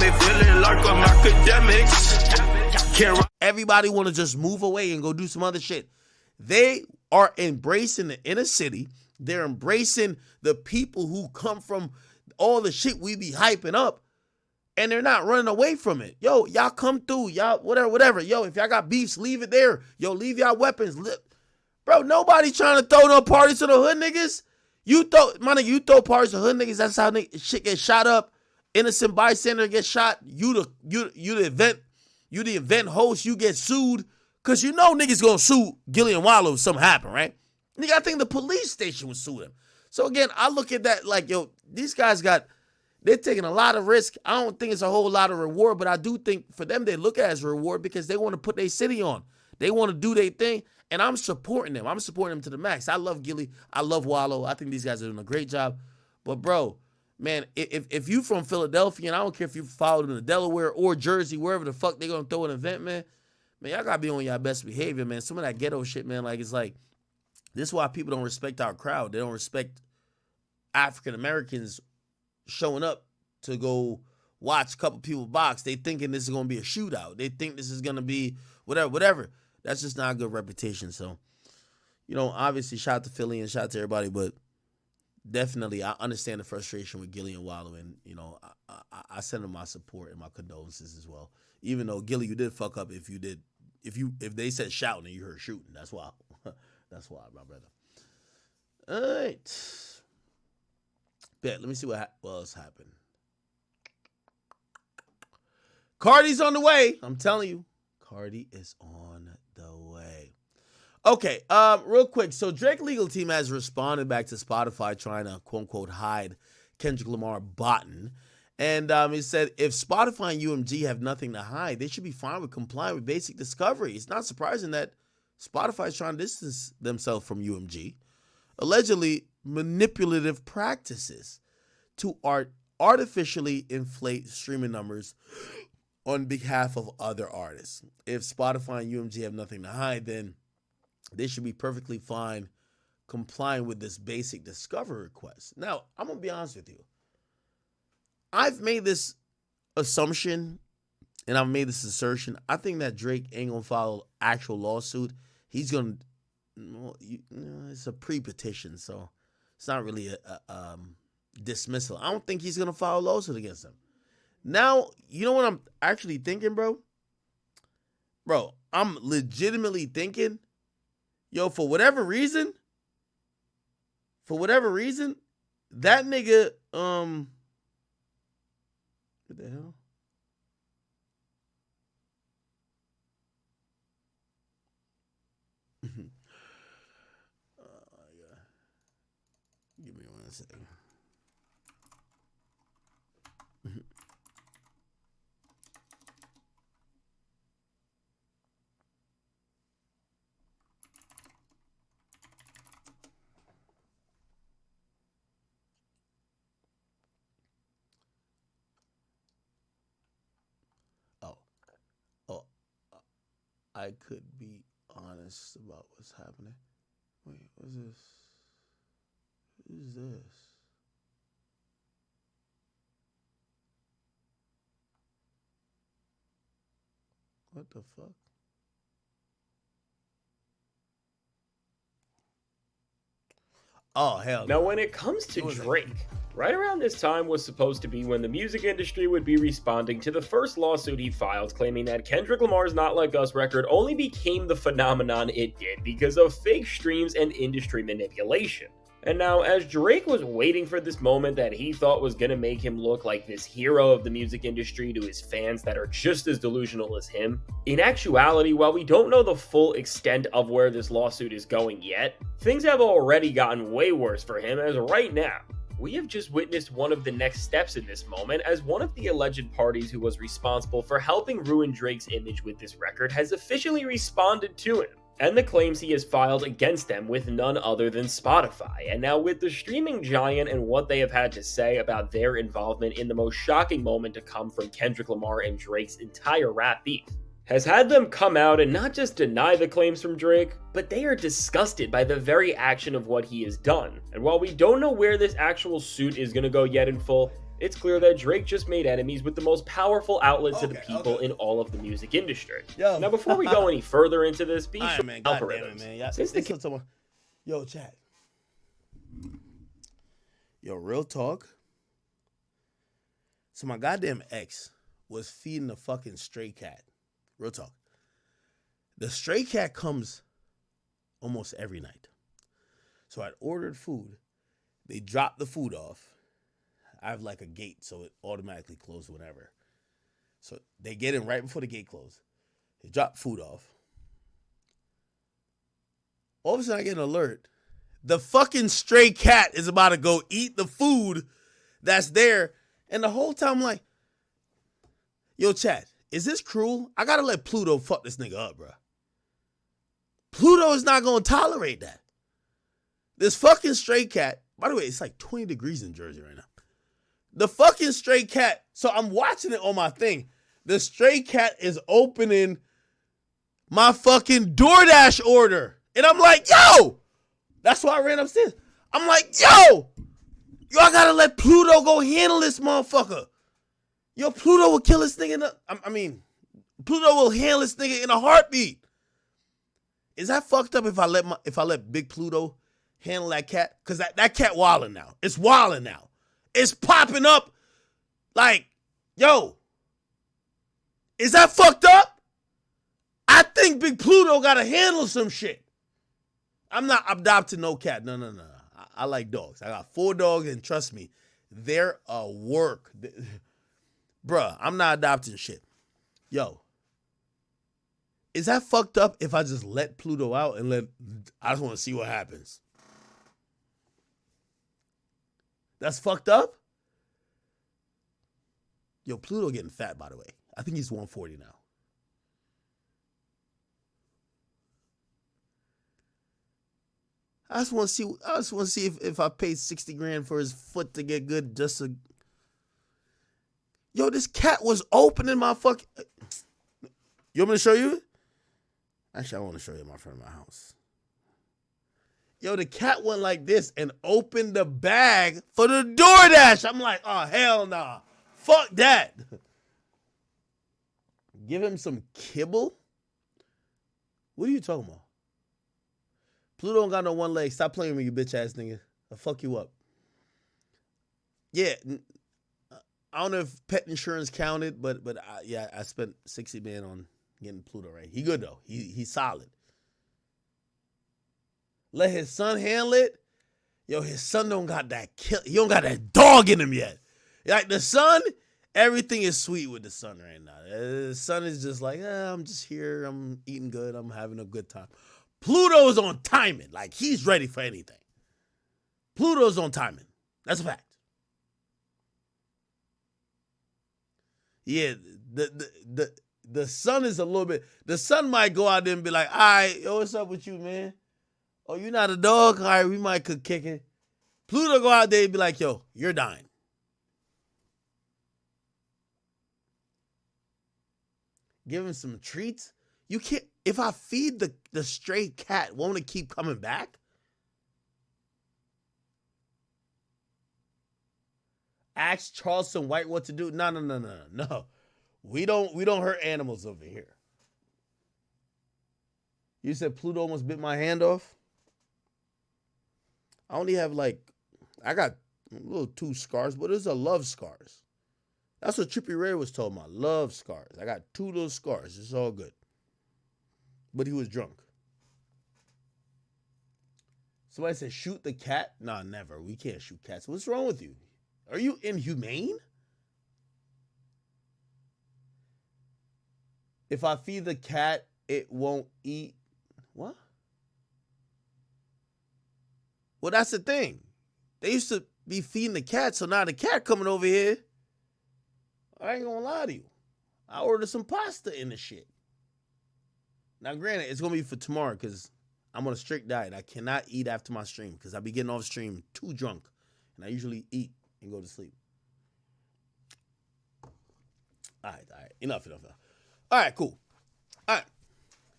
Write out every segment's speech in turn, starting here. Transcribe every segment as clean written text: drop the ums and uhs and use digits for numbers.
me feeling like I'm academics. Everybody want to just move away and go do some other shit. They are embracing the inner city. They're embracing the people who come from all the shit we be hyping up. And they're not running away from it. Yo, y'all come through. Y'all, whatever. Yo, if y'all got beefs, leave it there. Yo, leave y'all weapons. Bro, nobody trying to throw no parties to the hood niggas. You throw parties to hood niggas. That's how shit gets shot up. Innocent bystander gets shot. You the event host. You get sued. Because you know niggas gonna sue Gillie and Wallow if something happen, right? Nigga, I think the police station would sue them. So again, I look at that like, yo, these guys they're taking a lot of risk. I don't think it's a whole lot of reward, but I do think for them, they look at it as a reward because they want to put their city on. They want to do their thing, and I'm supporting them. I'm supporting them to the max. I love Gillie. I love Wallow. I think these guys are doing a great job. But, bro, man, if you from Philadelphia, and I don't care if you followed them to Delaware or Jersey, wherever the fuck they going to throw an event, man, y'all got to be on your best behavior, man. Some of that ghetto shit, man, like, it's like, this is why people don't respect our crowd. They don't respect African-Americans showing up to go watch a couple people box. They thinking this is going to be a shootout. They think this is going to be whatever. That's just not a good reputation. So, you know, obviously shout out to Philly and shout out to everybody, but definitely I understand the frustration with Gillie and Wallow, and, you know, I send them my support and my condolences as well. Even though, Gillie, you did fuck up if they said shouting and you heard shooting. That's why. That's why, my brother. All right. Bet. Let me see what else happened. Cardi's on the way. I'm telling you. Cardi is on the way. Okay, real quick. So Drake legal team has responded back to Spotify trying to, quote-unquote, hide Kendrick Lamar botting. And he said, if Spotify and UMG have nothing to hide, they should be fine with complying with basic discovery. It's not surprising that Spotify is trying to distance themselves from UMG. Allegedly manipulative practices to artificially inflate streaming numbers on behalf of other artists. If Spotify and UMG have nothing to hide, then they should be perfectly fine complying with this basic discovery request. Now, I'm going to be honest with you. I've made this assumption and I've made this assertion. I think that Drake ain't going to file actual lawsuit. He's going to, it's a pre-petition, so it's not really a dismissal. I don't think he's going to file a lawsuit against him. Now, you know what I'm actually thinking, bro? Bro, I'm legitimately thinking, yo, for whatever reason, that nigga, what the hell? Give me 1 second. I could be honest about what's happening. Wait, what's this? Who's this? What the fuck? Oh, hell no. Now, no. when it comes to Drake, right around this time was supposed to be when the music industry would be responding to the first lawsuit he filed, claiming that Kendrick Lamar's Not Like Us record only became the phenomenon it did because of fake streams and industry manipulation. And now, as Drake was waiting for this moment that he thought was going to make him look like this hero of the music industry to his fans that are just as delusional as him, in actuality, while we don't know the full extent of where this lawsuit is going yet, things have already gotten way worse for him, as right now, we have just witnessed one of the next steps in this moment, as one of the alleged parties who was responsible for helping ruin Drake's image with this record has officially responded to him, and the claims he has filed against them with none other than Spotify. And now, with the streaming giant and what they have had to say about their involvement in the most shocking moment to come from Kendrick Lamar and Drake's entire rap beef, has had them come out and not just deny the claims from Drake, but they are disgusted by the very action of what he has done. And while we don't know where this actual suit is going to go yet in full, it's clear that Drake just made enemies with the most powerful outlet to the people in all of the music industry. Yo. Now, before we go any further into this, be All sure right, man. God damn it, man. Yo, chat. Yo, real talk. So my goddamn ex was feeding the fucking stray cat. Real talk. The stray cat comes almost every night. So I'd ordered food. They dropped the food off. I have like a gate, so it automatically closed whenever. So they get in right before the gate closed. They drop food off. All of a sudden I get an alert. The fucking stray cat is about to go eat the food that's there. And the whole time I'm like, yo, chat, is this cruel? I gotta let Pluto fuck this nigga up, bro. Pluto is not gonna tolerate that. This fucking stray cat, by the way, it's like 20 degrees in Jersey right now. The fucking stray cat, so I'm watching it on my thing. The stray cat is opening my fucking DoorDash order. And I'm like, yo! That's why I ran upstairs. I'm like, yo! Yo, I gotta let Pluto go handle this motherfucker. Yo, Pluto will kill this nigga Pluto will handle this nigga in a heartbeat. Is that fucked up if I let Big Pluto handle that cat? Cause that cat wilding now. It's wilding now. It's popping up like, yo, is that fucked up? I think Big Pluto gotta handle some shit. I'm not adopting no cat. No. I like dogs. I got 4 dogs, and trust me, they're a work. Bruh, I'm not adopting shit. Yo, is that fucked up if I just let Pluto out and I just want to see what happens? That's fucked up? Yo, Pluto getting fat, by the way. I think he's 140 now. I just want to see if I paid 60 grand for his foot to get good just to... Yo, this cat was opening my fucking... You want me to show you? Actually, I want to show you my friend in my house. Yo, the cat went like this and opened the bag for the DoorDash. I'm like, oh, hell nah. Fuck that. Give him some kibble? What are you talking about? Pluto don't got no one leg. Stop playing with me, you bitch ass nigga. I'll fuck you up. Yeah. I don't know if pet insurance counted, but I spent 60 man on getting Pluto right. He good though. He's solid. Let his son handle it. Yo, his son don't got that kill. He don't got that dog in him yet. Like the son, everything is sweet with the son right now. The son is just like, I'm just here. I'm eating good. I'm having a good time. Pluto is on timing. Like he's ready for anything. Pluto's on timing. That's a fact. Yeah, the son is a little bit. The son might go out there and be like, all right, yo, what's up with you, man? Oh, you not a dog? All right, we might could kick it. Pluto go out there and be like, yo, you're dying. Give him some treats. You can't, if I feed the stray cat, won't it keep coming back? Ask Charleston White what to do. No. We don't hurt animals over here. You said Pluto almost bit my hand off? I only have I got little 2 scars, but it's a love scars. That's what Trippie Ray was talking about. Love scars. I got 2 little scars. It's all good. But he was drunk. Somebody said, shoot the cat? Nah, never. We can't shoot cats. What's wrong with you? Are you inhumane? If I feed the cat, it won't eat. What? Well, that's the thing. They used to be feeding the cat, so now the cat coming over here. I ain't gonna lie to you. I ordered some pasta in the shit. Now, granted, it's gonna be for tomorrow because I'm on a strict diet. I cannot eat after my stream because I be getting off stream too drunk, and I usually eat and go to sleep. All right. Enough. All right, cool. All right.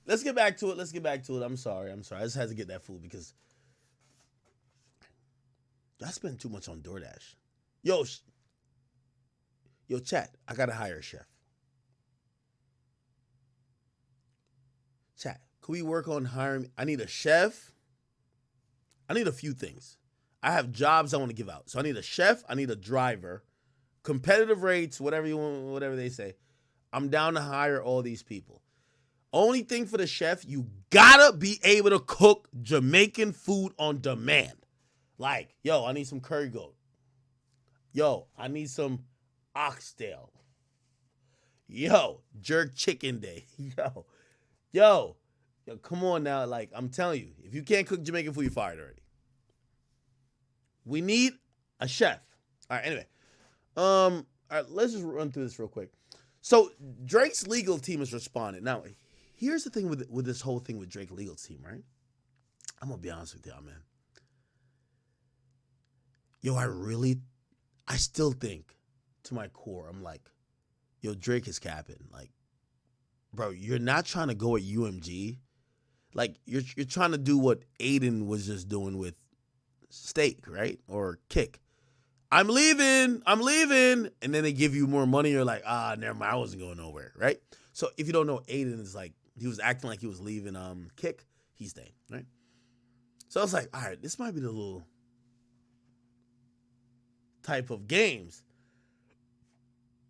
Let's get back to it. I'm sorry. I just had to get that food because I spend too much on DoorDash. Yo, Yo, chat, I gotta hire a chef. Chat, can we work on hiring? I need a chef. I need a few things. I have jobs I want to give out. So I need a chef. I need a driver. Competitive rates, whatever you want, whatever they say. I'm down to hire all these people. Only thing for the chef, you gotta be able to cook Jamaican food on demand. Like, yo, I need some curry goat. Yo, I need some oxtail. Yo, jerk chicken day. Yo, come on now. Like, I'm telling you, if you can't cook Jamaican food, you're fired already. We need a chef. All right, anyway. All right, let's just run through this real quick. So Drake's legal team has responded. Now, here's the thing with this whole thing with Drake's legal team, right? I'm gonna be honest with y'all, man. Yo, I still think to my core, I'm like, yo, Drake is capping. Like, bro, you're not trying to go at UMG. Like, you're trying to do what Aiden was just doing with Steak, right? Or Kick. I'm leaving. And then they give you more money. You're like, never mind. I wasn't going nowhere, right? So if you don't know, Aiden is like, he was acting like he was leaving Kick. He's staying, right? So I was like, all right, this might be the little type of games.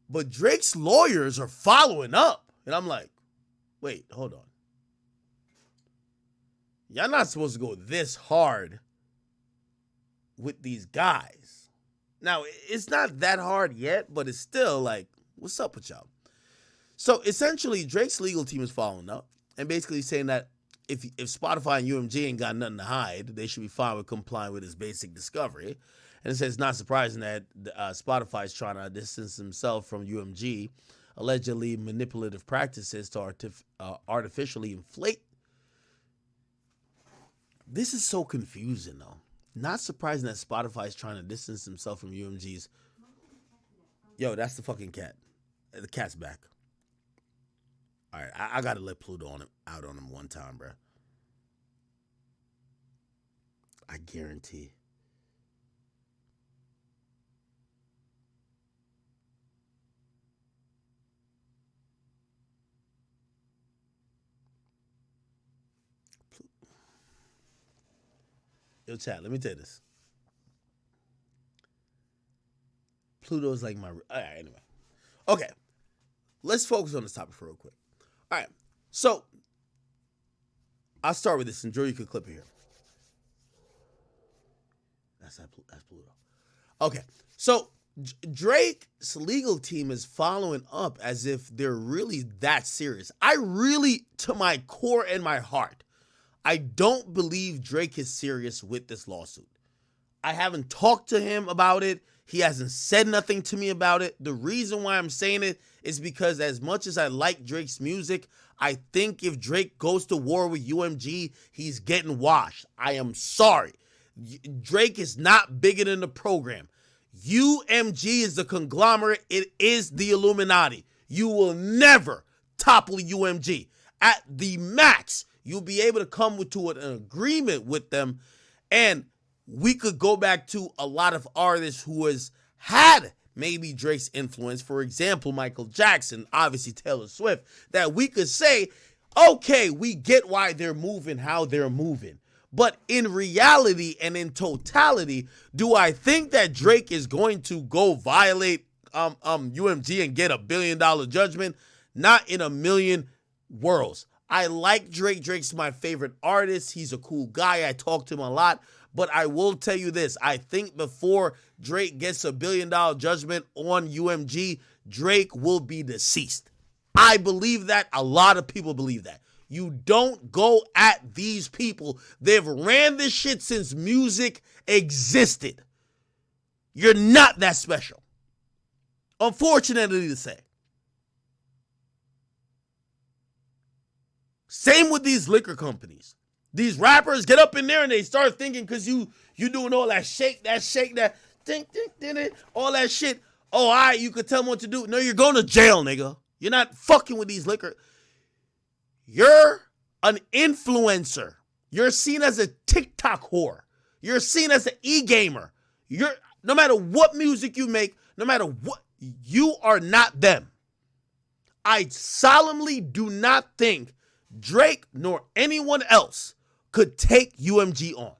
But Drake's lawyers are following up. And I'm like, wait, hold on. Y'all not supposed to go this hard with these guys. Now, it's not that hard yet, but it's still like, what's up with y'all? So essentially, Drake's legal team is following up and basically saying that if Spotify and UMG ain't got nothing to hide, they should be fine with complying with his basic discovery. And it says it's not surprising that Spotify is trying to distance himself from UMG, allegedly manipulative practices to artificially inflate. This is so confusing, though. Not surprising that Spotify is trying to distance himself from UMG's. Yo, that's the fucking cat. The cat's back. All right, I gotta let Pluto out on him one time, bro. I guarantee. Yo, chat, let me tell you this. Pluto's like my... All right, anyway. Okay. Let's focus on this topic for real quick. All right. So, I'll start with this. Enjoy your clip here. That's Pluto. Okay. So, Drake's legal team is following up as if they're really that serious. I really, to my core and my heart, I don't believe Drake is serious with this lawsuit. I haven't talked to him about it. He hasn't said nothing to me about it. The reason why I'm saying it is because as much as I like Drake's music, I think if Drake goes to war with UMG, he's getting washed. I am sorry. Drake is not bigger than the program. UMG is the conglomerate. It is the Illuminati. You will never topple UMG. At the max, you'll be able to come to an agreement with them, and we could go back to a lot of artists who has had maybe Drake's influence, for example, Michael Jackson, obviously Taylor Swift, that we could say, okay, we get why they're moving how they're moving. But in reality and in totality, do I think that Drake is going to go violate UMG and get $1 billion judgment? Not in a million worlds. I like Drake. Drake's my favorite artist. He's a cool guy. I talk to him a lot. But I will tell you this. I think before Drake gets $1 billion judgment on UMG, Drake will be deceased. I believe that. A lot of people believe that. You don't go at these people. They've ran this shit since music existed. You're not that special. Unfortunately to say. Same with these liquor companies. These rappers get up in there and they start thinking because you doing all that shake, that think, all that shit. Oh, all right, you could tell them what to do. No, you're going to jail, nigga. You're not fucking with these liquor. You're an influencer. You're seen as a TikTok whore. You're seen as an e-gamer. No matter what music you make, no matter what, You are not them. I solemnly do not think Drake nor anyone else could take UMG on.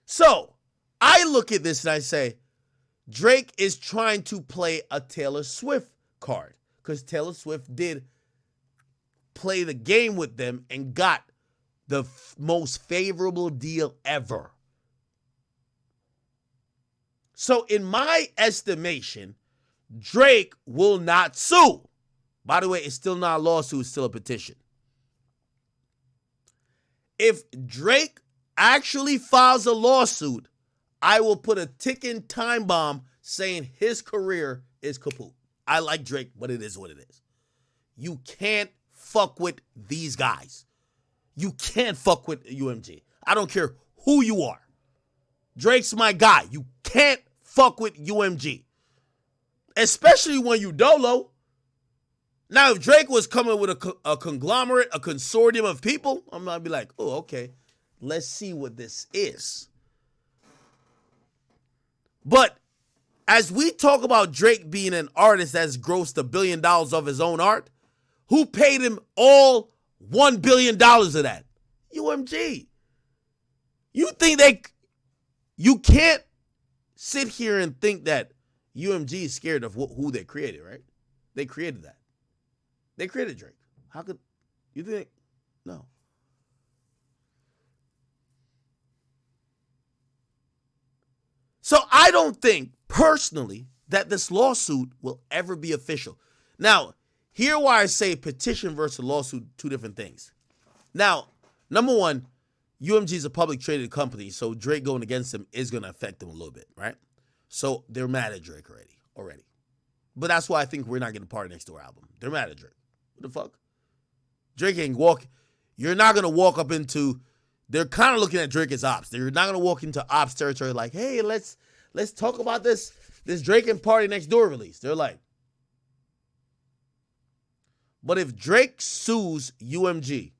So I look at this and I say, Drake is trying to play a Taylor Swift card because Taylor Swift did play the game with them and got the most favorable deal ever. So in my estimation, Drake will not sue. By the way, it's still not a lawsuit, it's still a petition. If Drake actually files a lawsuit, I will put a ticking time bomb saying his career is kaput. I like Drake, but it is what it is. You can't fuck with these guys. You can't fuck with UMG. I don't care who you are. Drake's my guy. You can't fuck with UMG. Especially when you dolo. Now, if Drake was coming with a conglomerate, a consortium of people, I'm going to be like, oh, okay, let's see what this is. But as we talk about Drake being an artist that's grossed $1 billion of his own art, who paid him all $1 billion of that? UMG. You can't sit here and think that UMG is scared of who they created, right? They created that. They created Drake. How could you think? No. So I don't think, personally, that this lawsuit will ever be official. Now, here why I say petition versus lawsuit, two different things. Now, number one, UMG is a public traded company, so Drake going against them is going to affect them a little bit, right? So they're mad at Drake already. But that's why I think we're not getting a Party Next Door album. They're mad at Drake. What the fuck? Drake ain't walk. You're not going to walk up into, they're kind of looking at Drake as ops. They're not going to walk into ops territory like, hey, let's talk about this Drake and Party Next Door release. They're like, but if Drake sues UMG,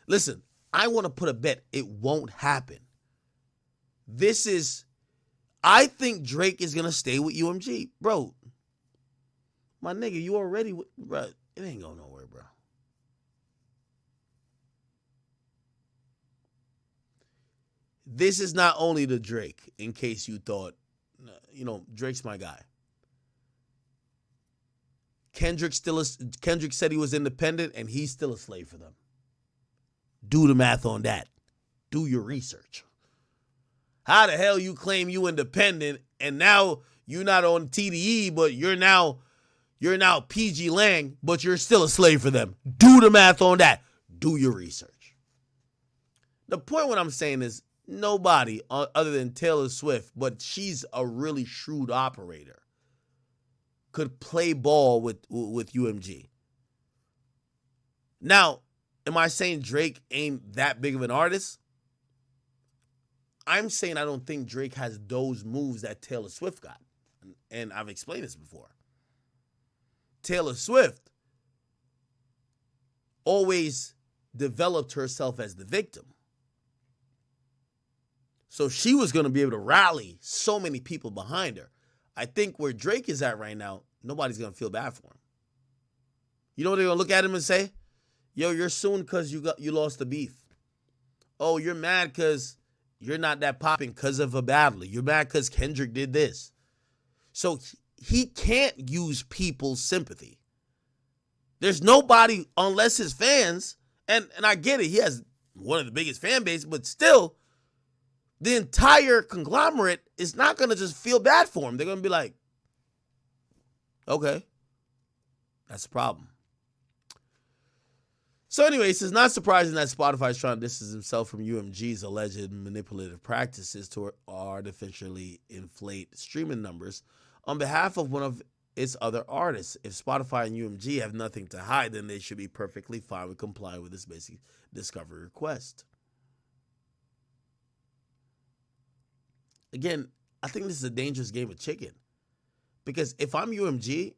listen, I want to put a bet it won't happen. I think Drake is going to stay with UMG. Bro, my nigga, you already, bro, it ain't going nowhere, bro. This is not only the Drake, in case you thought, Drake's my guy. Kendrick said he was independent, and he's still a slave for them. Do the math on that. Do your research. How the hell you claim you independent, and now you're not on TDE, but you're now PG Lang, but you're still a slave for them. Do the math on that. Do your research. The point what I'm saying is nobody other than Taylor Swift, but she's a really shrewd operator, could play ball with UMG. Now, am I saying Drake ain't that big of an artist? I'm saying I don't think Drake has those moves that Taylor Swift got. And I've explained this before. Taylor Swift always developed herself as the victim. So she was going to be able to rally so many people behind her. I think where Drake is at right now, nobody's going to feel bad for him. You know what they're going to look at him and say? Yo, you're suing because you lost the beef. Oh, you're mad because you're not that popping because of a battle. You're mad because Kendrick did this. So he can't use people's sympathy. There's nobody, unless his fans, and I get it, he has one of the biggest fan bases, but still, the entire conglomerate is not going to just feel bad for him. They're going to be like, okay, that's a problem. So anyways, it's not surprising that Spotify is trying to distance himself from UMG's alleged manipulative practices to artificially inflate streaming numbers on behalf of one of its other artists. If Spotify and UMG have nothing to hide, then they should be perfectly fine with complying with this basic discovery request. Again, I think this is a dangerous game of chicken. Because if I'm UMG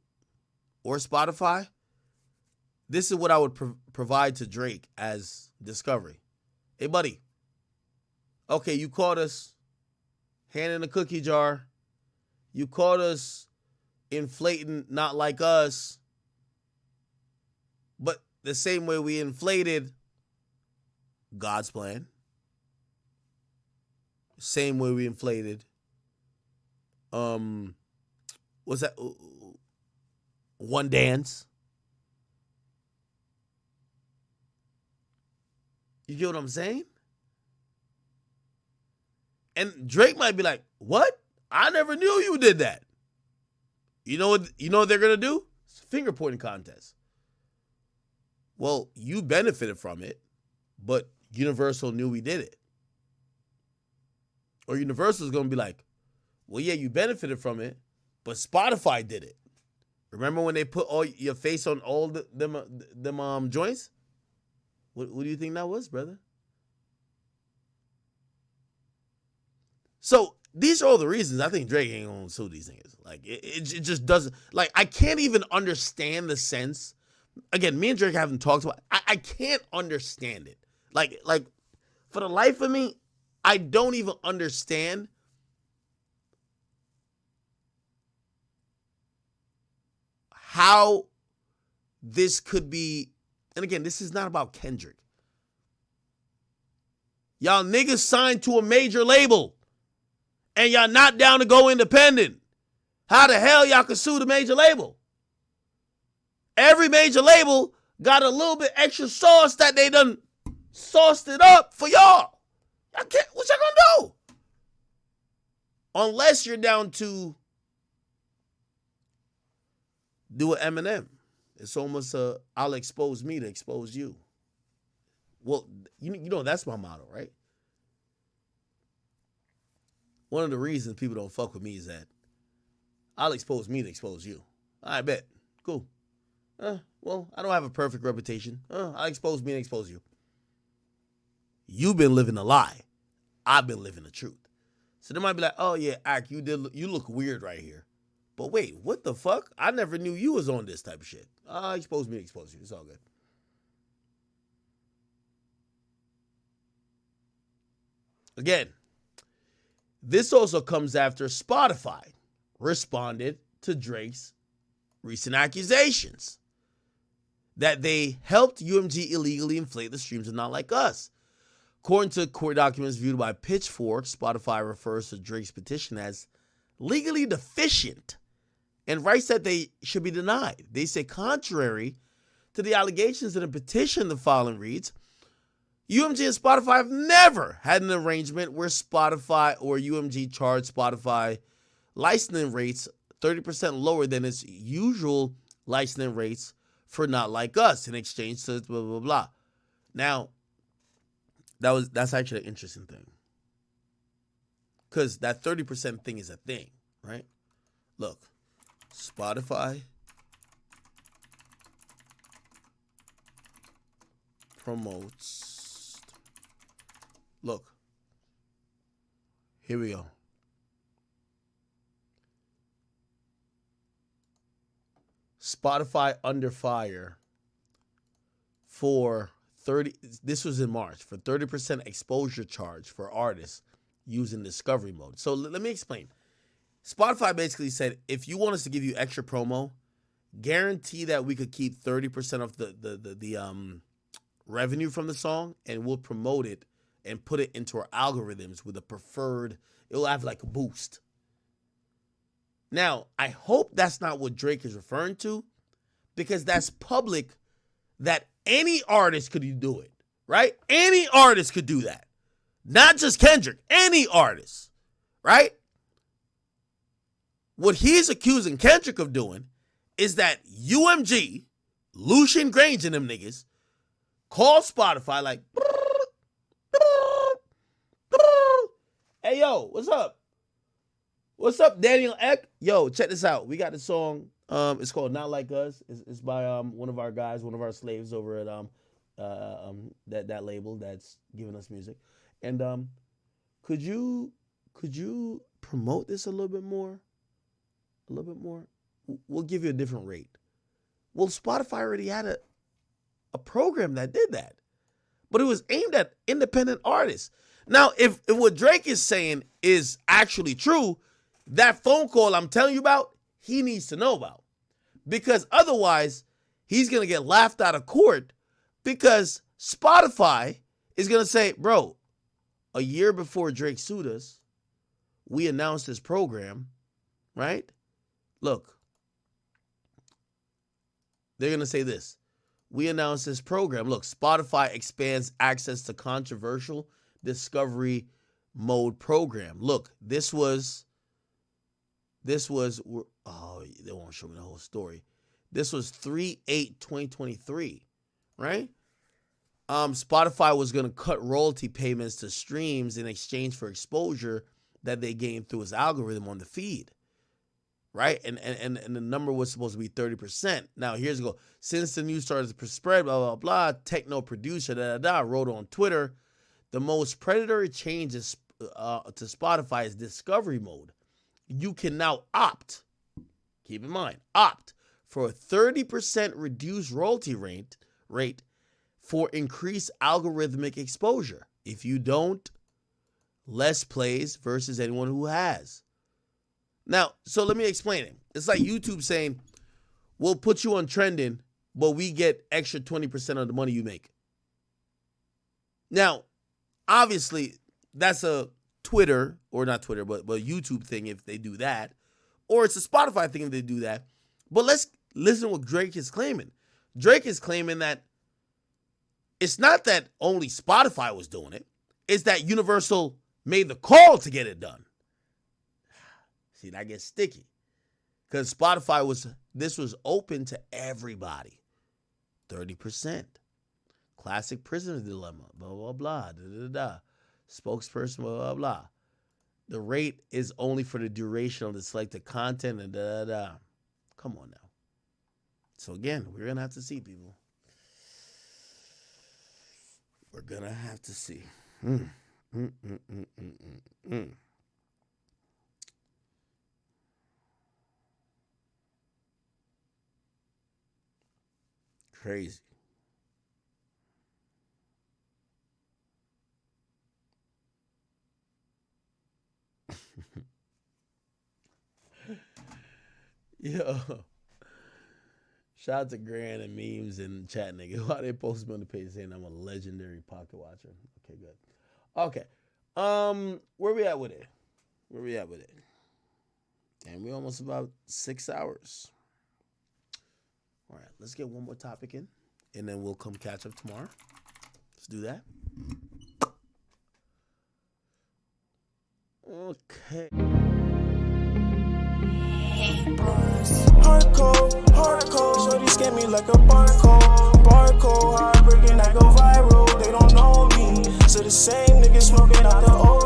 or Spotify, this is what I would provide to Drake as discovery. Hey, buddy, Okay, you caught us hand in a cookie jar. You caught us inflating not like us, but the same way we inflated God's plan. Same way we inflated what's that? One Dance. You get what I'm saying? And Drake might be like, "What? I never knew you did that." You know what they're gonna do? It's a finger pointing contest. Well, you benefited from it, but Universal knew we did it. Or Universal's gonna be like, "Well, yeah, you benefited from it, but Spotify did it." Remember when they put all your face on all them joints? What do you think that was, brother? So these are all the reasons I think Drake ain't gonna sue these niggas. Like it just doesn't. Like I can't even understand the sense. Again, me and Drake haven't talked about. I can't understand it. Like for the life of me, I don't even understand how this could be. And again, this is not about Kendrick. Y'all niggas signed to a major label and y'all not down to go independent. How the hell y'all can sue the major label? Every major label got a little bit extra sauce that they done sauced it up for y'all. Y'all can't, what y'all gonna do? Unless you're down to do an Eminem. It's almost I'll expose me to expose you. Well, you know that's my motto, right? One of the reasons people don't fuck with me is that I'll expose me to expose you. I bet. Cool. Well, I don't have a perfect reputation. I'll expose me and expose you. You've been living a lie. I've been living the truth. So they might be like, "Oh yeah, Ak, you look weird right here." But wait, what the fuck? I never knew you was on this type of shit. Expose me, expose you. It's all good. Again, this also comes after Spotify responded to Drake's recent accusations that they helped UMG illegally inflate the streams of Not Like Us. According to court documents viewed by Pitchfork, Spotify refers to Drake's petition as legally deficient and writes that they should be denied. They say, contrary to the allegations in the petition, the following reads, UMG and Spotify have never had an arrangement where Spotify or UMG charged Spotify licensing rates 30% lower than its usual licensing rates for Not Like Us in exchange to blah, blah, blah. Now, that's actually an interesting thing. Because that 30% thing is a thing, right? Look, Spotify promotes. Look, here we go. Spotify under fire for 30. This was in March for 30% exposure charge for artists using discovery mode. So let me explain. Spotify basically said, if you want us to give you extra promo, guarantee that we could keep 30% of the revenue from the song, and we'll promote it and put it into our algorithms with a preferred. It'll have like a boost. Now, I hope that's not what Drake is referring to, because that's public that any artist could do it, right? Any artist could do that. Not just Kendrick, any artist, right? What he's accusing Kendrick of doing is that UMG, Lucian Grange and them niggas, called Spotify like, hey, yo, what's up? What's up, Daniel Eck? Yo, check this out. We got the song. It's called Not Like Us. It's by one of our guys, one of our slaves over at that label that's giving us music. And could you promote this a little bit more? A little bit more? We'll give you a different rate. Well, Spotify already had a program that did that, but it was aimed at independent artists. Now, if what Drake is saying is actually true, that phone call I'm telling you about, he needs to know about. Because otherwise, he's going to get laughed out of court because Spotify is going to say, bro, a year before Drake sued us, we announced this program, right? Look, they're going to say this. We announced this program. Look, Spotify expands access to controversial discovery mode program. Look, this was, oh, they won't show me the whole story. This was 3/8/2023, right? Spotify was going to cut royalty payments to streams in exchange for exposure that they gained through its algorithm on the feed, right? And the number was supposed to be 30%. Now, here's the go. Since the news started to spread, blah, blah, blah, techno producer, wrote on Twitter, the most predatory changes to Spotify is discovery mode. You can now opt, keep in mind, opt for a 30% reduced royalty rate for increased algorithmic exposure. If you don't, less plays versus anyone who has. Now, so let me explain it. It's like YouTube saying, we'll put you on trending, but we get extra 20% of the money you make. Now, obviously, that's a Twitter, or not Twitter, but YouTube thing if they do that. Or it's a Spotify thing if they do that. But let's listen to what Drake is claiming. Drake is claiming that it's not that only Spotify was doing it. It's that Universal made the call to get it done. See, that gets sticky. Because Spotify this was open to everybody. 30%. Classic prisoner dilemma. Blah, blah, blah. Spokesperson, blah, blah, blah. The rate is only for the duration of the selected content and Come on now. So again, we're going to have to see, people. We're going to have to see. Crazy. Yo. Shout out to Grand and Memes and Chat Nigga. Why they post me on the page saying I'm a legendary pocket watcher. Okay, good. Okay. Where we at with it? And we almost about 6 hours. All right, let's get one more topic in, and then we'll come catch up tomorrow. Let's do that. Okay. Hardcore, shorty scam me like a barcode, heartbreaking, I go viral, they don't know me, so the same niggas smoking out the old